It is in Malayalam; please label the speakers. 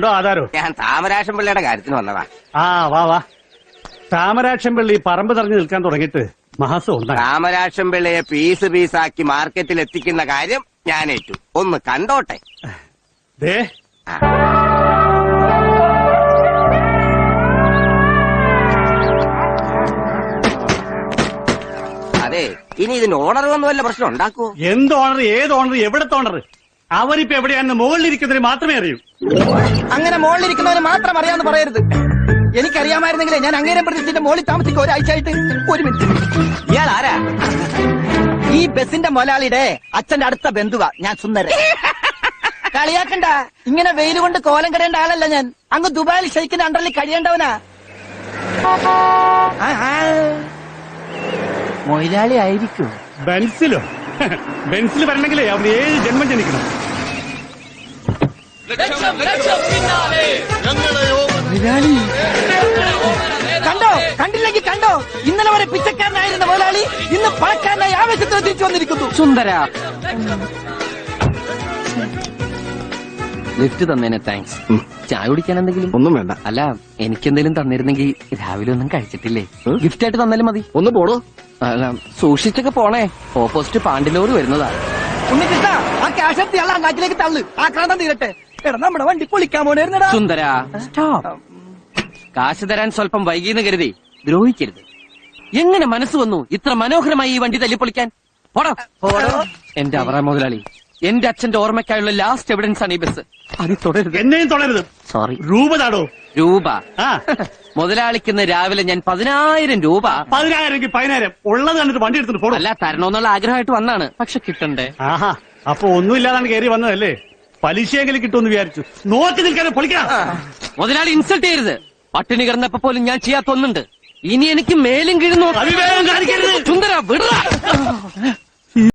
Speaker 1: ആധാരോ?
Speaker 2: ഞാൻ താമരാശൻ പിള്ളയുടെ കാര്യത്തിന് വന്നതാ.
Speaker 1: ആ വാ വാ. താമരാക്ഷൻ പിള്ളി പറമ്പ് തെരഞ്ഞു നിൽക്കാൻ തുടങ്ങിയിട്ട് മാസം ഒന്നായി.
Speaker 2: താമരാശൻ പിള്ളയെ പീസ് പീസാക്കി മാർക്കറ്റിൽ എത്തിക്കുന്ന കാര്യം ഞാൻ ഏറ്റു. ഒന്ന് കണ്ടോട്ടെ.
Speaker 1: ദേ
Speaker 2: അതെ, ഇനി ഇതിന് ഓണർ വന്ന് വല്ല പ്രശ്നം ഉണ്ടാക്കുവോ?
Speaker 1: എന്ത് ഓണർ, ഏത് ഓണർ, എവിടത്തെ ഓണർ? അവരിപ്പോ എവിടെയാണെന്ന് മുകളിലിരിക്കുന്നതിന് മാത്രമേ അറിയൂ.
Speaker 3: അങ്ങനെ മുകളിലിരിക്കുന്നവന് മാത്രം അറിയാമെന്ന് പറയരുത്. എനിക്കറിയാമായിരുന്നെങ്കിലേ ഞാൻ അങ്ങേരെ പ്രതിഷ്ഠിന്റെ മുകളിൽ താമസിക്കും ഒരാഴ്ചയായിട്ട്. ഒരു മിനിറ്റ്,
Speaker 2: ഇയാൾ ആരാ?
Speaker 3: ഈ ബസിന്റെ മുതലാളിയുടെ അച്ഛന്റെ അടുത്ത ബന്ധുവാ ഞാൻ, സുന്ദരൻ. കളിയാക്കണ്ട, ഇങ്ങനെ വെയിൽ കൊണ്ട് കോലം കടയേണ്ട ആളല്ല ഞാൻ. അങ്ങ് ദുബായിൽ ഷെയ്ക്കിന്റെ അണ്ടറിൽ കഴിയേണ്ടവനാ. മൊയിലാളി ആയിരിക്കും.
Speaker 1: ബെൻസിലോ? ബെൻസിൽ വരണമെങ്കിലേ അവർ 7 ജന്മം ജനിക്കണം.
Speaker 3: കണ്ടോ, കണ്ടില്ലെങ്കിൽ കണ്ടോ, ഇന്നലെ വരെ പിച്ചക്കാരനായിരുന്ന മുതലാളി ഇന്ന് പണക്കാരനായി ആവേശത്തിൽ തിരിച്ചു വന്നിരിക്കുന്നു.
Speaker 4: സുന്ദര, ലിഫ്റ്റ് തന്നേനെ താങ്ക്സ്. ചായ കുടിക്കാൻ എന്തെങ്കിലും?
Speaker 2: ഒന്നും വേണ്ട.
Speaker 4: അല്ല, എനിക്കെന്തെങ്കിലും തന്നിരുന്നെങ്കിൽ രാവിലെ ഒന്നും കഴിച്ചിട്ടില്ലേ? ഗിഫ്റ്റ് ആയിട്ട് തന്നാലും മതി.
Speaker 2: ഒന്ന് പോടോ.
Speaker 4: അല്ല, സൂക്ഷിച്ചൊക്കെ പോണേ, ഓപ്പോസിറ്റ് പാണ്ടിലോറ് വരുന്നതാ.
Speaker 3: ഉണ്ണികൃഷ്ണ, ആ ക്യാഷ് എടുത്ത് അയാളെ അങ്ങാറ്റിലേക്ക് തള്ളു. ആക്രാന്തം തീരട്ടെ. എടാ, നമ്മുടെ വണ്ടി പൊളിക്കാൻ പോണേരുന്നടാ.
Speaker 4: സുന്ദര, സ്റ്റോപ്പ്. കാശ് തരാൻ സ്വല്പം വൈകിയെന്ന് കരുതി ദ്രോഹിക്കരുത്. എങ്ങനെ മനസ്സ് വന്നു ഇത്ര മനോഹരമായി ഈ വണ്ടി തല്ലിപ്പൊളിക്കാൻ? പോടോ. എന്റെ അവറ മുതലാളി, എന്റെ അച്ഛന്റെ ഓർമ്മയ്ക്കായുള്ള ലാസ്റ്റ് എവിഡൻസ് ആണ് ഈ ബസ്. അത് തുടരുത്.
Speaker 1: എന്നെയും തുടരുത്.
Speaker 4: സോറി.
Speaker 1: രൂപ താടോ.
Speaker 4: രൂപ?
Speaker 1: ആ,
Speaker 4: മുതലാളിക്കുന്ന രാവിലെ ഞാൻ 10,000 രൂപ.
Speaker 1: 10,000 10,000 ഉള്ളത് കണ്ടിട്ട് വണ്ടി എടുത്തിട്ട് പോടും.
Speaker 4: അല്ല, തരണോന്നുള്ള ആഗ്രഹമായിട്ട് വന്നാണ്, പക്ഷെ കിട്ടണ്ടേ.
Speaker 1: ആഹാ, അപ്പൊ ഒന്നുമില്ലാതാണ് കയറി വന്നതല്ലേ? പലിശയെങ്കിലും കിട്ടുമെന്ന് വിചാരിച്ചു. നോക്കി നിൽക്കാതെ പൊളിക്കണം.
Speaker 4: മുതലാളി ഇൻസൾട്ട് ചെയ്യരുത്. പട്ടിണി കിടന്നപ്പോ പോലും ഞാൻ ചെയ്യാത്തൊന്നുണ്ട്. ഇനി എനിക്ക് മേലും കീഴും
Speaker 1: അവിവേകം കാണിക്കരുത്.
Speaker 4: സുന്ദര, വിട.